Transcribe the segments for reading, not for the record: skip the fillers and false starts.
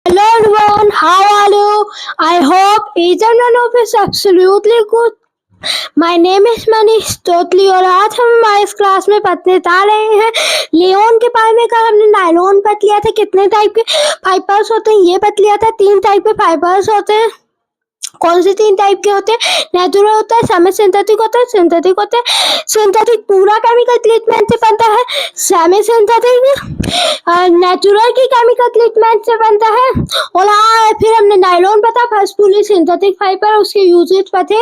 Hello everyone, how are you? I hope each and one of you is absolutely good. My name is Manish तोतली और आज हम हमारे इस class में पढ़ने जा रहे हैं लियोन के बारे में। कल हमने नायलॉन पढ़ लिया था, कितने टाइप के फाइबर्स होते हैं ये पढ़ लिया था। 3 टाइप के फाइबर्स होते हैं। कौन से 3 टाइप के होते हैं? नेचुरल होता है, सेमी सिंथेटिक होता है, सिंथेटिक होता है। सिंथेटिक पूरा केमिकल ट्रीटमेंट से बनता है, सेमी सिंथेटिक नेचुरल की केमिकल ट्रीटमेंट से बनता है। और फिर हमने नायलॉन पता, फर्स्ट फुली सिंथेटिक फाइबर, उसके यूजेज पते।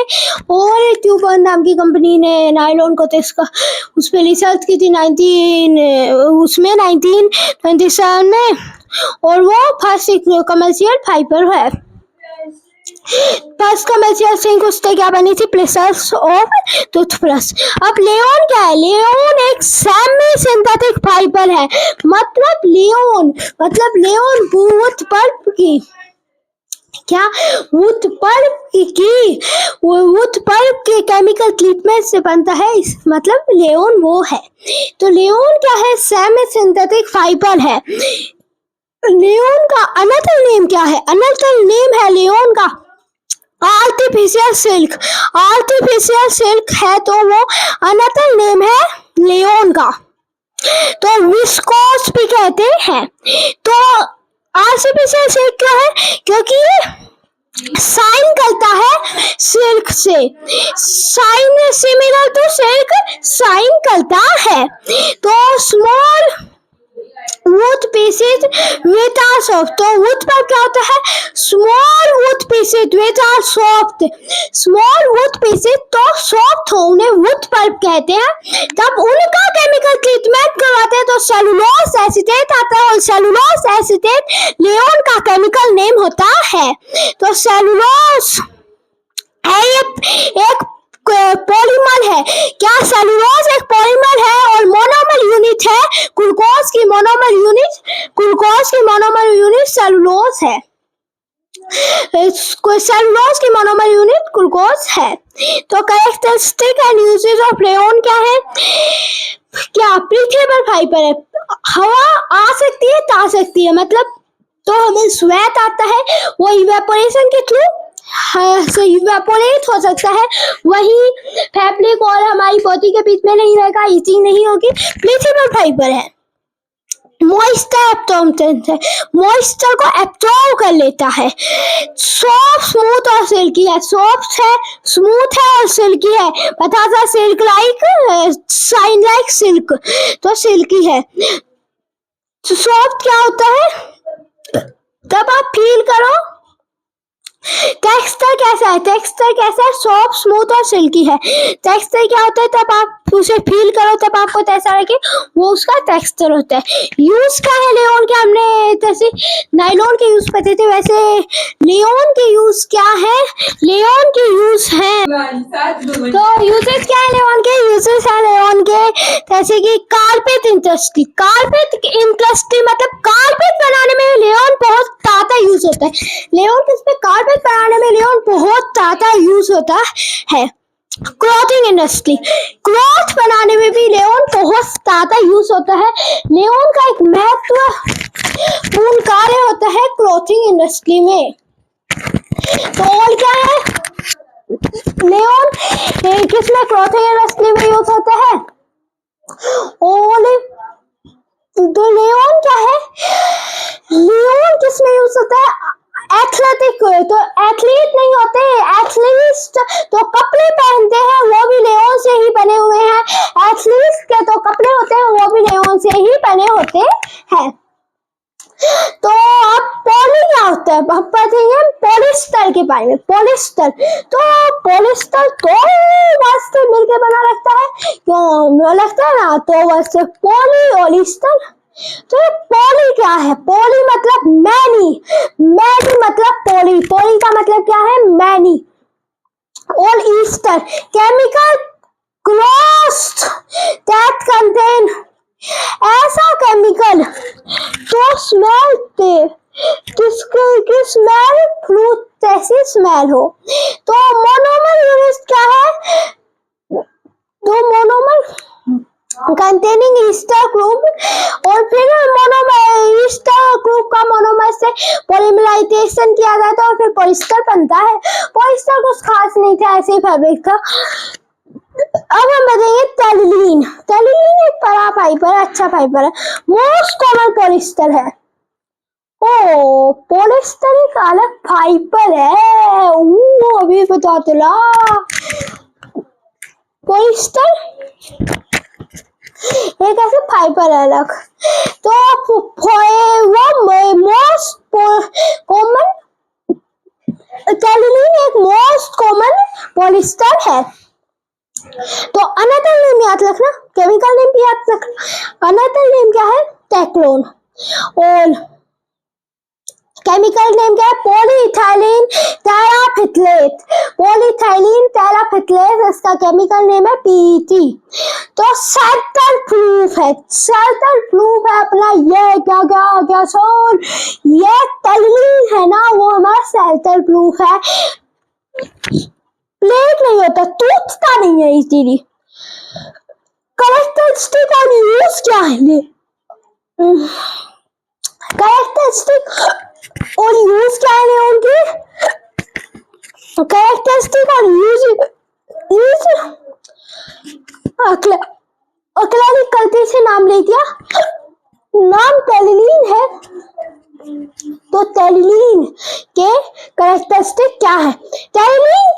और ट्यूबर्न नाम की कंपनी ने नायलॉन को इसका उस पर रिसर्च की थी 1927 में, और वो फर्स्ट कमर्शियल फाइबर है। फर्स्ट कमर्शियल सिंक उससे क्या बनी थी? Placers of toothbrush. अब लियोन क्या है? लियोन एक सेमी सिंथेटिक फाइबर है। मतलब लियोन वुड पल्प की क्या वुड पल्प के केमिकल ट्रीटमेंट से बनता है, मतलब लियोन वो है। तो लियोन क्या है? सेमी सिंथेटिक फाइबर है। लियोन का अनदर नेम क्या है? अनदर नेम है लियोन का आर्टिफिशियल सिल्क। आर्टिफिशियल सिल्क है तो वो अनदर नेम है लियोन का। तो विस्कोस भी कहते हैं। तो आर्टिफिशियल सिल्क क्या है? क्योंकि साइन करता है सिल्क से, sign similar to silk sign करता है। तो small wood pieces which are soft. तो वुड पर क्या होता है? Small wood pieces which are soft. Small wood pieces तो सॉफ्ट हो, उन्हें वुड पल्प कहते हैं। तब उनका केमिकल ट्रीटमेंट करवाते हैं तो सेलुलोज एसीटेट आता है, और सेलुलोज एसीटेट लियोन का केमिकल नेम होता है। तो सेलुलोज है एक पॉलीमर है। क्या सेलुलोज एक पॉलीमर है? और मोनोमर यूनिट है ग्लूकोज की मोनोमर यूनिट सेलुलोज है। सेलुलोज की मोनोमर यूनिट ग्लूकोज है। तो कैरेक्टरिस्टिक एंड यूजेज ऑफ लियोन क्या है? क्या ब्रीथेबल फाइबर है। हवा आ सकती है, जा सकती है, मतलब तो हमें स्वेट आता है, वो इवेपोरेशन के थ्रू इवेपोरेट हो सकता है। वही फैब्रिक और हमारी बॉडी के बीच में नहीं रहेगा, ईचिंग नहीं होगी। ब्रीथेबल फाइबर है। मॉइस्चर एब्जॉर्बेंस है, मॉइस्चर को एब्जॉर्ब कर लेता है। सॉफ्ट, स्मूथ और सिल्की है। सॉफ्ट है, स्मूथ है और सिल्की है। पता था silk like, shine like silk, तो सिल्की है। सॉफ्ट क्या होता है? तब आप फील करो टेक्सचर कैसा है। टेक्सचर कैसा है? सॉफ्ट, स्मूथ और सिल्की है। टेक्सचर क्या होता है? तब आप उसे फील करो तब आपको ऐसा लगे वो उसका टेक्सचर होता है। यूज क्या है लियोन के? हमने जैसे नायलॉन के यूज पते थे, वैसे लियोन के यूज क्या है? लियोन के यूज है, तो यूजेस क्या है लियोन के? यूजेस है लियोन के जैसे कि कारपेट इंडस्ट्री। कारपेट इंडस्ट्री मतलब कारपेट बनाने में लियोन बहुत ज्यादा यूज होता है। लियोन किस पे? कारपेट बनाने में लियोन बहुत ज्यादा यूज होता है। क्लॉथिंग इंडस्ट्री, क्लॉथ बनाने में भी लियोन बहुत ज्यादा यूज होता है। लियोन का एक महत्वपूर्ण कार्य होता है क्लॉथिंग इंडस्ट्री में। तो और क्या है? लियोन किसमें क्लॉथिंग इंडस्ट्री में यूज होता है? और तो लियोन क्या है? लियोन किसमें यूज होता है? एथलेटिक, तो एथलीट नहीं होते, एथलीट तो कपड़े पहनते हैं वो भी लियोन से ही बने हुए हैं। एथलीट के तो कपड़े होते हैं वो भी लियोन से ही बने होते हैं। तो अब पॉली क्या होता है? अब पढ़ेंगे पॉलिस्टर के बारे में। पॉलिस्टर तो वास्तव मिलकर बना लगता है, क्यों लगता है ना? तो वैसे पॉलिस्टर। तो पॉली क्या है? पॉली मतलब मैनी, मैनी मतलब पॉली, पॉली का मतलब क्या है? मैनी। और Easter chemical closed that contain ऐसा केमिकल तो स्मेल जिसकी स्मेल फ्रूट जैसी स्मेल हो। तो मोनोमर यूनिट क्या है? तो मोनोमर containing ester group, और फिर मोनोमर ester ग्रुप का मोनोमर से पोलीमराइजेशन किया जाता है और फिर पॉलिएस्टर बनता है। पॉलिएस्टर कुछ खास नहीं था, ऐसे ही फैब्रिक था। अब हम बताएंगे टेलिलीन। टेलिलीन एक बड़ा फाइबर है, अच्छा फाइबर है, मोस्ट कॉमन पॉलिएस्टर है। ओ पॉलिएस्टर एक अलग फाइबर है, अभी बता दिला। पॉलिएस्टर एक ऐसे फाइबर है अलग। तो वो मोस्ट कॉमन, टेलिलीन एक मोस्ट कॉमन पॉलिएस्टर है। तो अनदर नेम याद रखना, केमिकल नेम भी याद रखना। अनदर नेम क्या है? टेक्लोन। और केमिकल नेम क्या है? पॉलीइथाइलिन टेराफिथलेट। पॉलीइथाइलिन टेराफिथलेट इसका केमिकल नेम है पीईटी। तो सर्टल प्रूफ है, सर्टल प्रूफ है अपना। ये क्या क्या क्या सोल, ये टेलिलीन है ना, वो हमारा सर्टल प्रूफ है। प्लेट नहीं होता, टूटता नहीं है इजीली। कैरेक्टरिस्टिक और यूज क्या है? कैरेक्टरिस्टिक और यूज क्या है उनके? कैरेक्टरिस्टिक और यूज अकेला गलती से नाम ले दिया। नाम टेलिलीन है, तो टेलिलीन के कैरेक्टरिस्टिक क्या है? टेलिलीन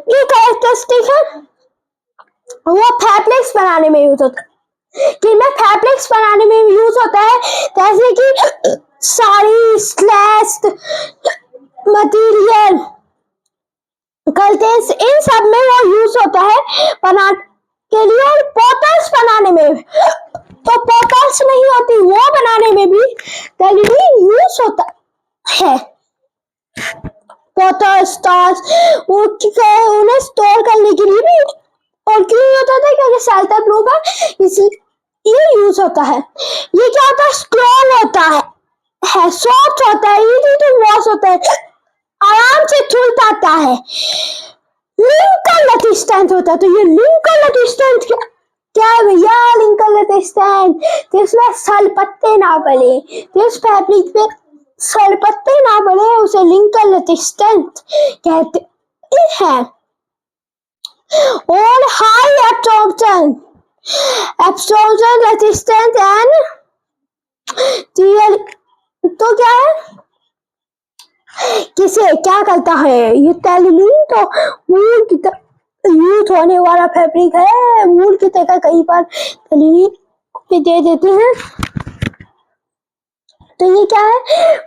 की कैरेक्टरिस्टिक है वो फैब्रिक्स बनाने में यूज होता है। किनमें फैब्रिक्स बनाने में यूज होता है? जैसे कि साड़ी, स्लेस्ट मटेरियल, कर्टेन्स, इन सब में वो यूज होता है बनाने के लिए। और पोटल्स बनाने में, तो पोटल्स नहीं होती, वो बनाने में भी टेलिलीन यूज होता है। पोटल स्टार्स उन्हें स्टोर करने के लिए भी, और क्यों होता था? क्योंकि सर्टल प्रूफ है, इसलिए यूज होता है। ये क्या होता है? स्ट्रॉन्ग होता है, सॉफ्ट होता है, इजी टू वॉश होता है, आराम से धुल पाता है, लिंकल रेजिस्टेंट होता है। तो ये लिंकल रेजिस्टेंट क्या है भैया? लिंकल रेजिस्टेंट जिसमें सलपत्ते ना पड़े, जिस फैब्रिक पे सलपत्ते ना पड़े उसे लिंकल रेजिस्टेंट कहते हैं। और हाई एब्सॉर्प्शन रेजिस्टेंट एंड तो क्या है? किसे क्या करता है ये टेलिलीन? तो वूल की तरह यूज होने वाला फैब्रिक है, वूल की तरह कई बार टेलिलीन भी दे देते हैं। तो ये क्या है?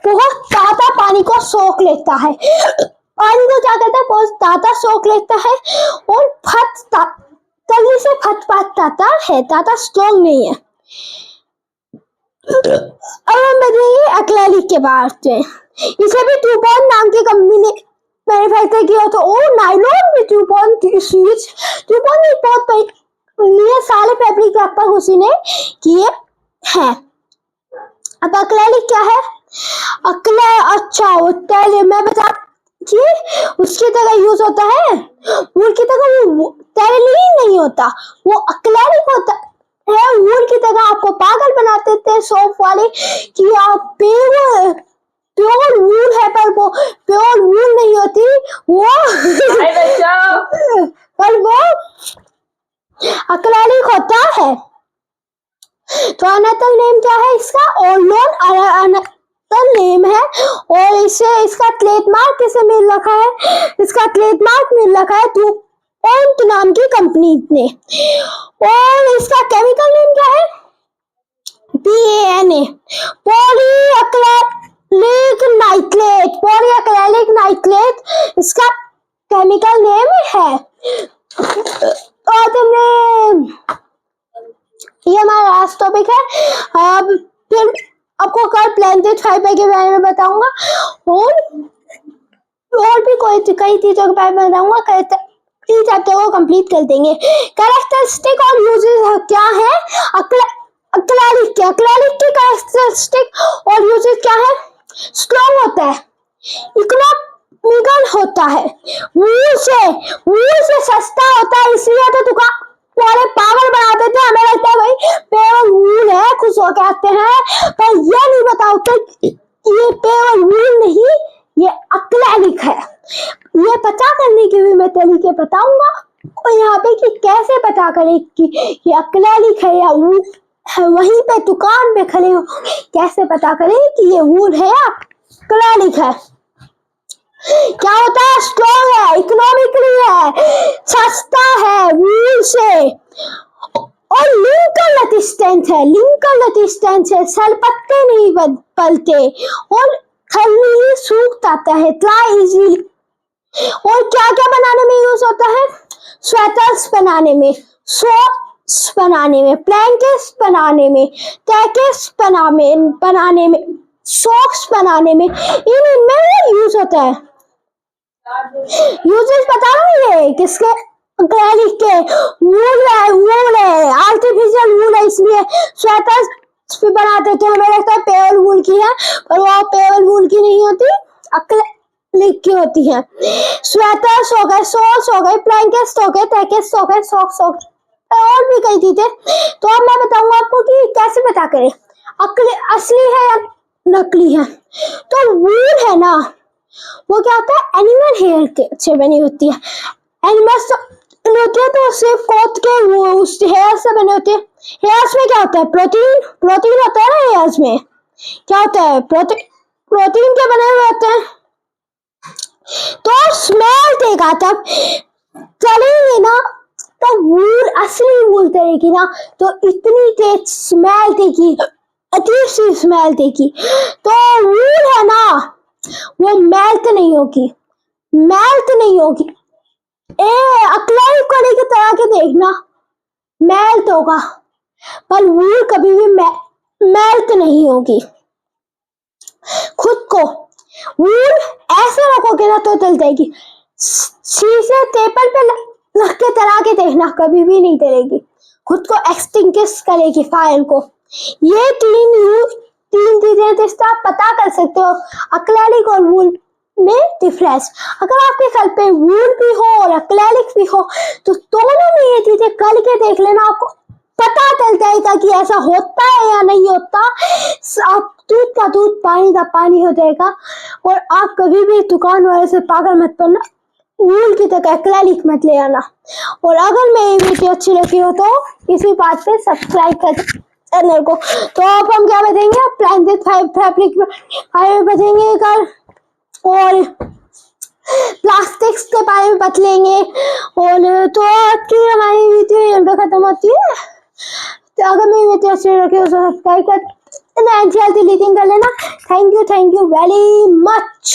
बहुत ज्यादा पानी को सोख लेता है, पानी को क्या करता है? बहुत ज्यादा सोख लेता है और जल्दी से फट जाता है, ज्यादा स्ट्रॉन्ग नहीं है। अब हम बताएंगे एक्रेलिक के बारे में। इसे भी ट्यूबॉन नाम की कंपनी ने मैन्युफैक्चर किया था। और नायलॉन भी ट्यूबॉन ने बहुत सारे फैब्रिक लगभग उसी ने किए हैं। अब एक्रेलिक क्या है? अच्छा होता है, मैं बता कि उसकी तरह यूज होता है, वूल की तरह। वो टेलिलीन नहीं होता, वो एक्रेलिक होता है। वूल की तरह आपको पागल बनाते थे सोप वाले कि आप प्योर वूल है, पर वो प्योर वूल नहीं होती, वो पर वो एक्रेलिक होता है। तो अनदर नेम क्या है इसका? ओर्लोन अनदर नेम है। और इसे इसका ट्रेडमार्क किसे मिल रखा है? इसका ट्रेडमार्क मिल रखा है DuPont नाम की कंपनी ने। और इसका केमिकल नेम क्या है? PANA, पॉलीएक्रेलिक नाइट्रेट इसका केमिकल नेम है। और तुमने, ये हमारा लास्ट टॉपिक है। अब फिर आपको कल प्लेटेड फाइबर के बारे में बताऊंगा और भी कई चीजों के बारे में बताऊंगा। इस चैप्टर को कंप्लीट कर देंगे। कैरेक्टरिस्टिक और यूजेस क्या है एक्रेलिक के? एक्रेलिक की कैरेक्टरिस्टिक और यूजेस क्या है? स्ट्रॉन्ग होता है, इकोनॉमिकल होता है, वूल से सस्ता होता है, इसलिए तो वाले पागल बना देते हैं। हमें लगता है भाई पेवर वूल है, खुश होके आते हैं, पर ये नहीं बताओ ये पेवर वूल नहीं, ये एक्रेलिक है। ये पता करने के भी मैं तरीके बताऊंगा और यहाँ पे कि कैसे पता करें कि ये एक्रेलिक है या वूल है। वहीं पे दुकान पे खड़े हो कैसे पता करें कि ये वूल है या एक्रेलिक है। क्या होता है, स्ट्रॉन्ग है, इकोनॉमिकली है, सस्ता है वूल से, और लिंकल रेजिस्टेंस है, लिंकल रेजिस्टेंस है, सेल पत्ते नहीं पलते और जल्दी ही सूख जाता है, ड्राई इजीली। और क्या क्या बनाने में यूज होता है, स्वेटर्स बनाने में, सॉक्स बनाने में, ब्लैंकेट्स बनाने में, जैकेट्स बनाने में, सॉक्स बनाने में, इनमें यूज होता है। यूजेस बता रहा हूँ ये किसके, एक्रेलिक के, वूल है, आर्टिफिशियल वूल है, इसलिए स्वेटर्स भी बनाते थे। हमें लगता है पेवर वूल की है, पर वो पेवर वूल की नहीं होती, एक्रेलिक की होती है। स्वेटर्स हो गए, शॉल्स हो गए, ब्लैंकेट्स हो गए, जैकेट्स हो गए, सॉक्स हो गए, और भी कई चीजें। तो अब मैं बताऊंगा आपको कि कैसे पता करें असली है या नकली है। तो वूल है ना, वो क्या होता है, एनिमल हेयर से बनी होती है। एनिमल्स होते हैं तो सिर्फ कोट के वो उस हेयर से बने होते हैं। हेयर्स में क्या होता है, प्रोटीन, प्रोटीन होता है ना हेयर्स में, क्या होता है, प्रोटीन के बने हुए होते हैं। तो स्मेल देगा तब चलेंगे ना, तो वूल असली वूल तरेगी ना, तो इतनी तेज स्मेल देगी, अजीब सी स्मेल देगी। तो वूल है ना, वो मेल्ट नहीं होगी, मेल्ट नहीं होगी। एक्रेलिक को लेके तरह के देखना, मेल्ट होगा, पर वूल कभी भी मेल्ट नहीं होगी। खुद को वूल ऐसे रखोगे ना तो जल जाएगी। शीशे पेपर पे रख के तरह के देखना, कभी भी नहीं तरेगी, खुद को एक्सटिंग्विश करेगी फायर को। ये तीन चीजें जिससे आप पता कर सकते हो एक्रेलिक और वूल में डिफरेंस। अगर आपके घर पे वूल भी हो और एक्रेलिक भी हो तो दोनों में ये चीजें करके देख लेना, आपको पता चल जाएगा कि ऐसा होता है या नहीं होता। आप दूध का दूध, पानी का पानी हो जाएगा। और आप कभी भी दुकान वाले से पागल मत बनना, वूल की जगह एक्रेलिक मत ले आना। और अगर मेरी वीडियो अच्छी लगी हो तो इसी बात पे सब्सक्राइब कर चैनल को। तो अब हम क्या बताएंगे, ब्लैंकेट फैब्रिक में बचेंगे कर, और प्लास्टिक्स के बारे में बच लेंगे। और तो आज की हमारी वीडियो यहाँ पे खत्म होती है। तो अगर मेरी वीडियो अच्छी लगी तो सब्सक्राइब कर, जल्दी लीडिंग कर लेना। Thank you very much.